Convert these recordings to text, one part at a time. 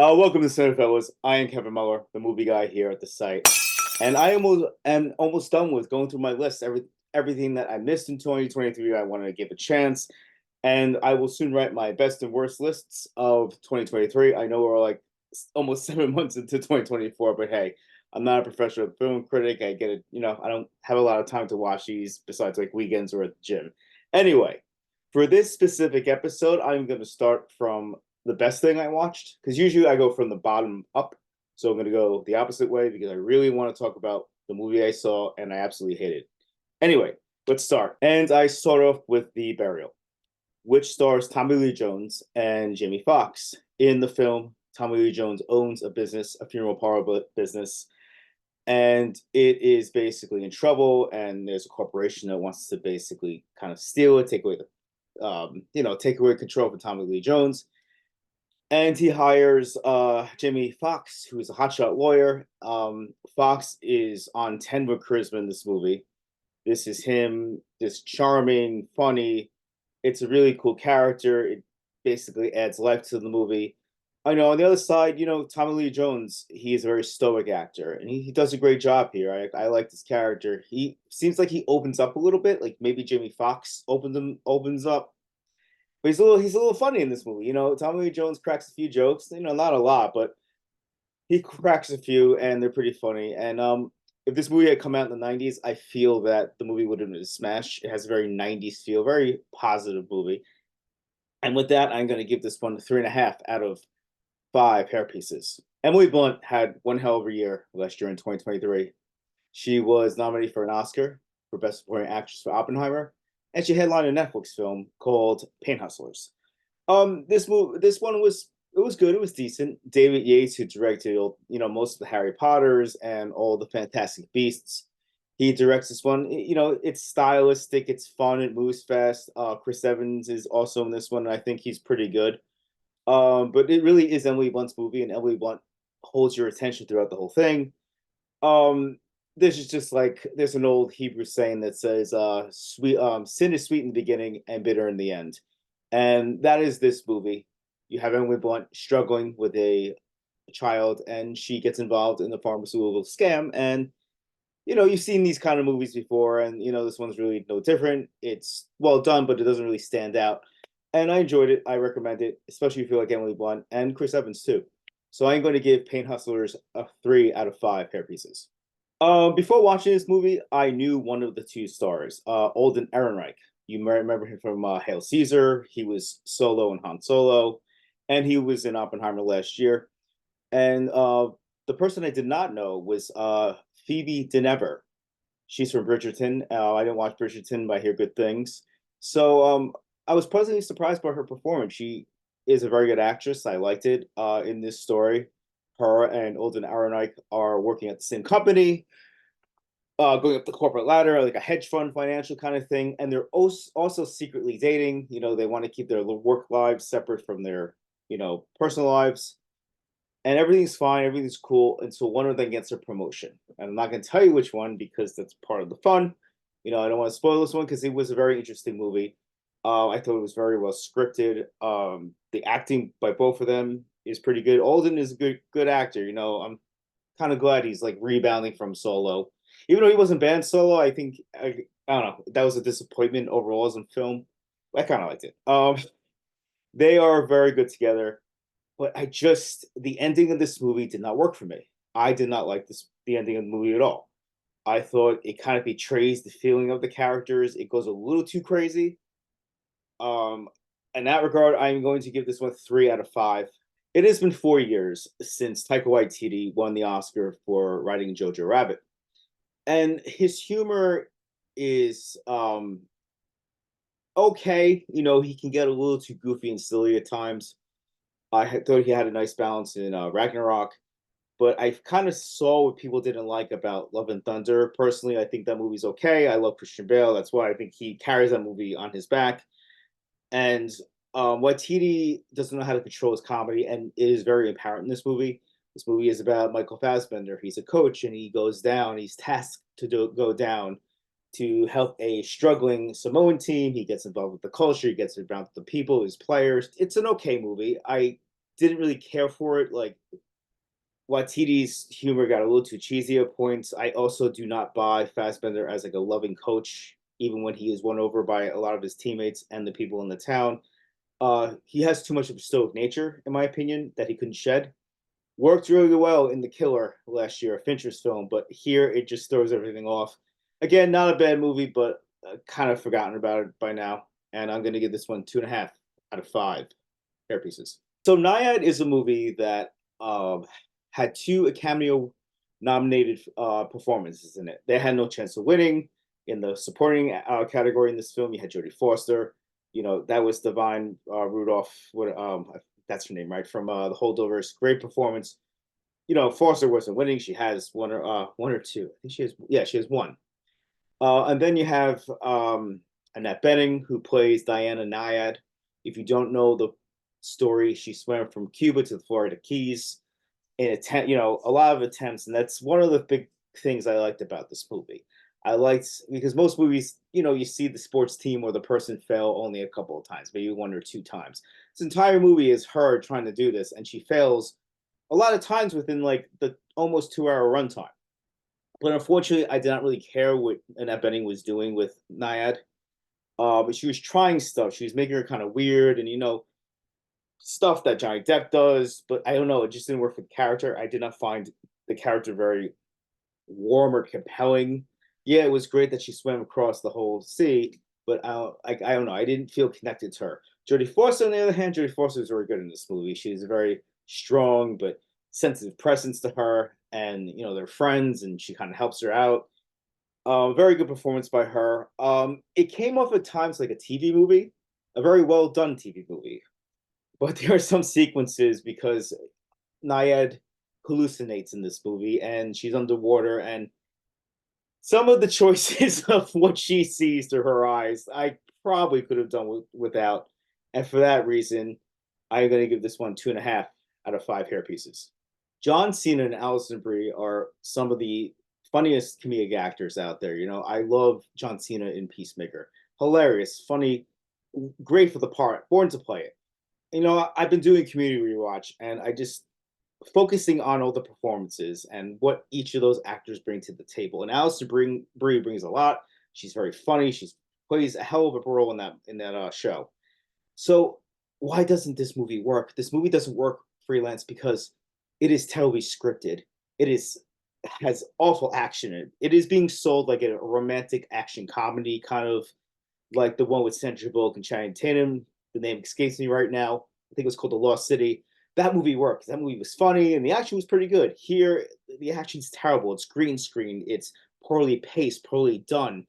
Welcome to Cinephellas. I am Kevin Muller, the movie guy here at the site, and I am almost done with going through my list. Everything that I missed in 2023, I wanted to give a chance, and I will soon write my best and worst lists of 2023. I know we're like almost 7 months into 2024, but hey, I'm not a professional film critic. I get it. I don't have a lot of time to watch these besides like weekends or at the gym. Anyway, for this specific episode, I'm going to start from the best thing I watched because usually I go from the bottom up. So I'm going to go the opposite way because I really want to talk about the movie I saw and I absolutely hated. Anyway, let's start. And I start off with The Burial, which stars Tommy Lee Jones and Jamie Foxx. In the film, Tommy Lee Jones owns a business, a funeral parlor business, and it is basically in trouble. And there's a corporation that wants to basically kind of steal it, take away take away control from Tommy Lee Jones. And he hires Jamie Foxx, who is a hotshot lawyer. Fox is on 10 with charisma in this movie. This is him, this charming, funny. It's a really cool character. It basically adds life to the movie. I know on the other side, Tommy Lee Jones, he is a very stoic actor and he does a great job here. I like this character. He seems like he opens up a little bit, like maybe Jamie Foxx opens up. But he's a little funny in this movie. Tommy Lee Jones cracks a few jokes, not a lot, but he cracks a few and they're pretty funny. And if this movie had come out in the 90s, I feel that the movie would have been a smash. It has a very 90s feel, very positive movie. And with that, I'm going to give this one 3.5 out of 5 hair pieces. Emily Blunt had one hell of a year last year in 2023. She was nominated for an Oscar for Best Supporting Actress for Oppenheimer, and she headlined a Netflix film called Paint Hustlers. This one was good. It was decent. David Yates, who directed most of the Harry Potters and all the Fantastic Beasts, he directs this one. It's stylistic, it's fun, it moves fast. Chris Evans is also in this one, and I think he's pretty good. But it really is Emily Blunt's movie, and Emily Blunt holds your attention throughout the whole thing. Um, this is just like there's an old Hebrew saying that says, "Sweet, sin is sweet in the beginning and bitter in the end," and that is this movie. You have Emily Blunt struggling with a child, and she gets involved in the pharmaceutical scam. And you've seen these kind of movies before, and this one's really no different. It's well done, but it doesn't really stand out. And I enjoyed it. I recommend it, especially if you like Emily Blunt and Chris Evans too. So I'm going to give Paint Hustlers a 3 out of 5 hair pieces. Before watching this movie, I knew one of the two stars, Alden Ehrenreich. You might remember him from Hail Caesar. He was Solo in Han Solo, and he was in Oppenheimer last year. And the person I did not know was Phoebe Denever. She's from Bridgerton. I didn't watch Bridgerton, but I hear good things. So I was pleasantly surprised by her performance. She is a very good actress. I liked it in this story. Her and Alden Ehrenreich are working at the same company, going up the corporate ladder, like a hedge fund financial kind of thing. And they're also secretly dating. They want to keep their work lives separate from their, personal lives. And everything's fine, everything's cool until one of them gets a promotion. And I'm not going to tell you which one because that's part of the fun. I don't want to spoil this one because it was a very interesting movie. I thought it was very well scripted. The acting by both of them is pretty good. Alden is a good actor. I'm kind of glad he's like rebounding from Solo, even though he wasn't banned Solo. I think I don't know. That was a disappointment overall as a film. I kind of liked it. They are very good together, but the ending of this movie did not work for me. I did not like the ending of the movie at all. I thought it kind of betrays the feeling of the characters. It goes a little too crazy. Um, in that regard, I'm going to give this one 3 out of 5. It has been 4 years since Taika Waititi won the Oscar for writing Jojo Rabbit, and his humor is okay. He can get a little too goofy and silly at times. I thought he had a nice balance in Ragnarok, but I kind of saw what people didn't like about Love and Thunder. Personally, I think that movie's okay. I love Christian Bale. That's why I think he carries that movie on his back. And Waititi doesn't know how to control his comedy, and it is very apparent in this movie. This movie is about Michael Fassbender. He's a coach, and he goes down. He's tasked to go down to help a struggling Samoan team. He gets involved with the culture. He gets involved with the people, his players. It's an okay movie. I didn't really care for it. Like Watiti's humor got a little too cheesy at points. I also do not buy Fassbender as like a loving coach, even when he is won over by a lot of his teammates and the people in the town. He has too much of a stoic nature, in my opinion, that he couldn't shed. Worked really well in The Killer last year, a Fincher's film, but here it just throws everything off. Again, not a bad movie, but kind of forgotten about it by now. And I'm going to give this one 2.5 out of 5 hair pieces. So Naiad is a movie that had two Academy nominated performances in it. They had no chance of winning. In the supporting category in this film, you had Jodie Foster. You know, that was Divine Rudolph. What that's her name, right? From The Holdovers. Great performance. You know, Foster wasn't winning. She has one or two. I think she has. Yeah, she has one. And then you have Annette Bening, who plays Diana Nyad. If you don't know the story, she swam from Cuba to the Florida Keys in attempt, you know, a lot of attempts, and that's one of the big things I liked about this movie. I liked because most movies, you know, you see the sports team or the person fail only a couple of times, maybe one or two times. This entire movie is her trying to do this, and she fails a lot of times within like the almost 2 hour runtime. But unfortunately, I did not really care what Annette Bening was doing with Nyad. But she was trying stuff. She was making her kind of weird, and you know, stuff that Johnny Depp does. But I don't know, it just didn't work for the character. I did not find the character very warm or compelling. Yeah, it was great that she swam across the whole sea, but I don't know. I didn't feel connected to her. Jodie Foster, on the other hand, Jodie Foster is very good in this movie. She's a very strong but sensitive presence to her, and you know they're friends, and she kind of helps her out. Very good performance by her. It came off at times like a TV movie, a very well done TV movie, but there are some sequences because Nayad hallucinates in this movie, and she's underwater, and some of the choices of what she sees through her eyes, I probably could have done without. And for that reason, I'm going to give this one 2.5 out of 5 hair pieces. John Cena and Alison Brie are some of the funniest comedic actors out there. You know, I love John Cena in Peacemaker. Hilarious, funny, great for the part, born to play it. You know, I've been doing community rewatch, and I just focusing on all the performances and what each of those actors bring to the table. And Brie brings a lot. She's very funny. She plays a hell of a role in that show. So why doesn't this movie work? This movie doesn't work freelance because it is terribly scripted. It is has awful action in it. It is being sold like a romantic action comedy, kind of like the one with Sandra Bullock and Channing Tatum. The name escapes me right now. I think it was called The Lost City. That movie worked. That movie was funny and the action was pretty good. Here, the action's terrible. It's green screen. It's poorly paced, poorly done.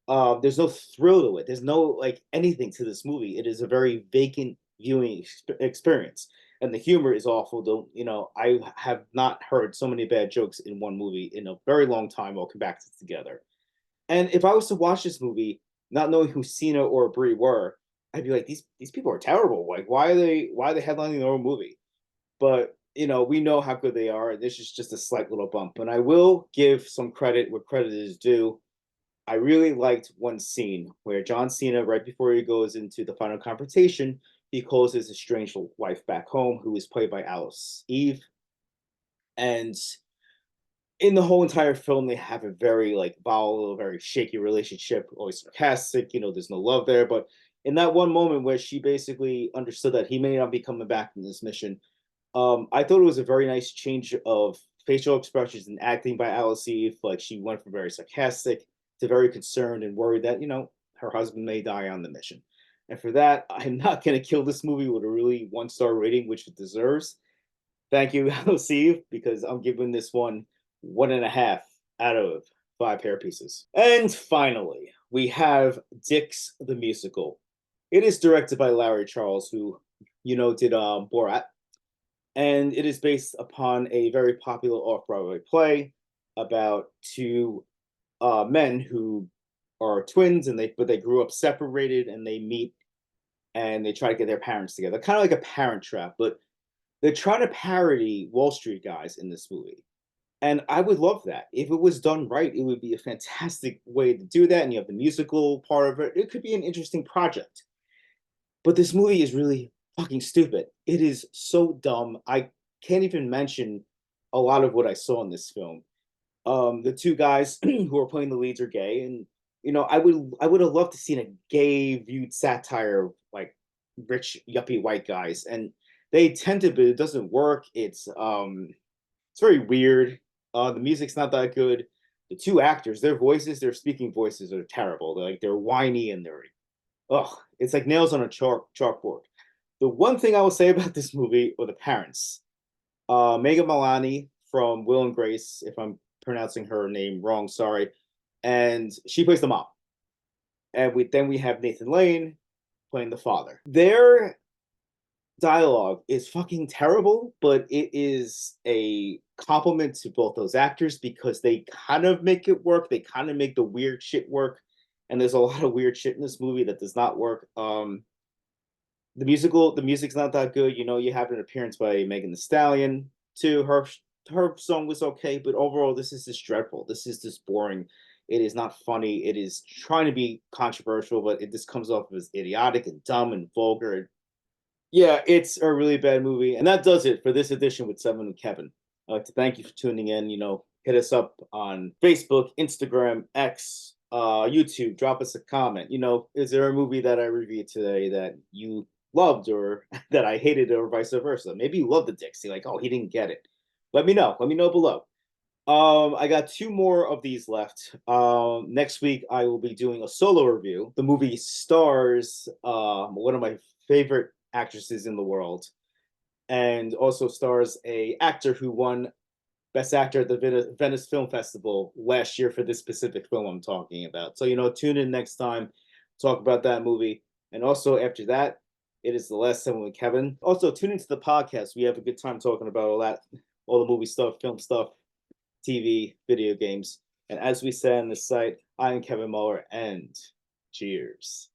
There's no thrill to it. There's no like anything to this movie. It is a very vacant viewing experience, and the humor is awful. Don't you know? I have not heard so many bad jokes in one movie in a very long time. All compacted together. And if I was to watch this movie, not knowing who Cena or Brie were, I'd be like, these people are terrible. Like, why are they headlining their own movie? But you know, we know how good they are. This is just a slight little bump. And I will give some credit where credit is due. I really liked one scene where John Cena, right before he goes into the final confrontation, he calls his estranged wife back home, who is played by Alice Eve. And in the whole entire film, they have a very like volatile, very shaky relationship, always sarcastic. You know, there's no love there. But in that one moment where she basically understood that he may not be coming back from this mission, I thought it was a very nice change of facial expressions and acting by Alice Eve. Like she went from very sarcastic to very concerned and worried that, you know, her husband may die on the mission. And for that, I'm not going to kill this movie with a really 1 star rating, which it deserves. Thank you, Alice Eve, because I'm giving this one 1.5 out of 5 hair pieces. And finally, we have Dix the Musical. It is directed by Larry Charles, who, you know, did Borat, and it is based upon a very popular off-Broadway play about two men who are twins, and they grew up separated, and they meet and they try to get their parents together, kind of like a Parent Trap, but they're trying to parody Wall Street guys in this movie. And I would love that. If it was done right, it would be a fantastic way to do that. And you have the musical part of it. It could be an interesting project. But this movie is really fucking stupid. It is so dumb. I can't even mention a lot of what I saw in this film. The two guys who are playing the leads are gay, and I would have loved to seen a gay viewed satire of like rich yuppie white guys, and they attempted, but it doesn't work. It's very weird. The music's not that good. The two actors, their speaking voices are terrible. They're whiny and they're it's like nails on a chalkboard. The one thing I will say about this movie are the parents. Megan Mullally from Will and Grace, if I'm pronouncing her name wrong, sorry, and she plays the mom. And we have Nathan Lane playing the father. Their dialogue is fucking terrible, but it is a compliment to both those actors because they kind of make it work. They kind of make the weird shit work. And there's a lot of weird shit in this movie that does not work. The music's not that good. You have an appearance by Megan Thee Stallion too. Her song was okay, but overall, this is just dreadful. This is just boring. It is not funny. It is trying to be controversial, but it just comes off as idiotic and dumb and vulgar. Yeah, it's a really bad movie. And that does it for this edition with Seven and Kevin. I'd like to thank you for tuning in. Hit us up on Facebook, Instagram, X, YouTube. Drop us a comment. Is there a movie that I reviewed today that you loved or that I hated or vice versa? Maybe you loved the Dixie. Like, oh, he didn't get it. Let me know. Let me know below. I got two more of these left. Next week I will be doing a solo review. The movie stars one of my favorite actresses in the world, and also stars a actor who won Best Actor at the Venice Film Festival last year for this specific film I'm talking about. So tune in next time, talk about that movie, and also after that, it is the last time with Kevin. Also, tune into the podcast. We have a good time talking about all the movie stuff, film stuff, TV, video games. And as we say on the site, I am Kevin Muller, and cheers.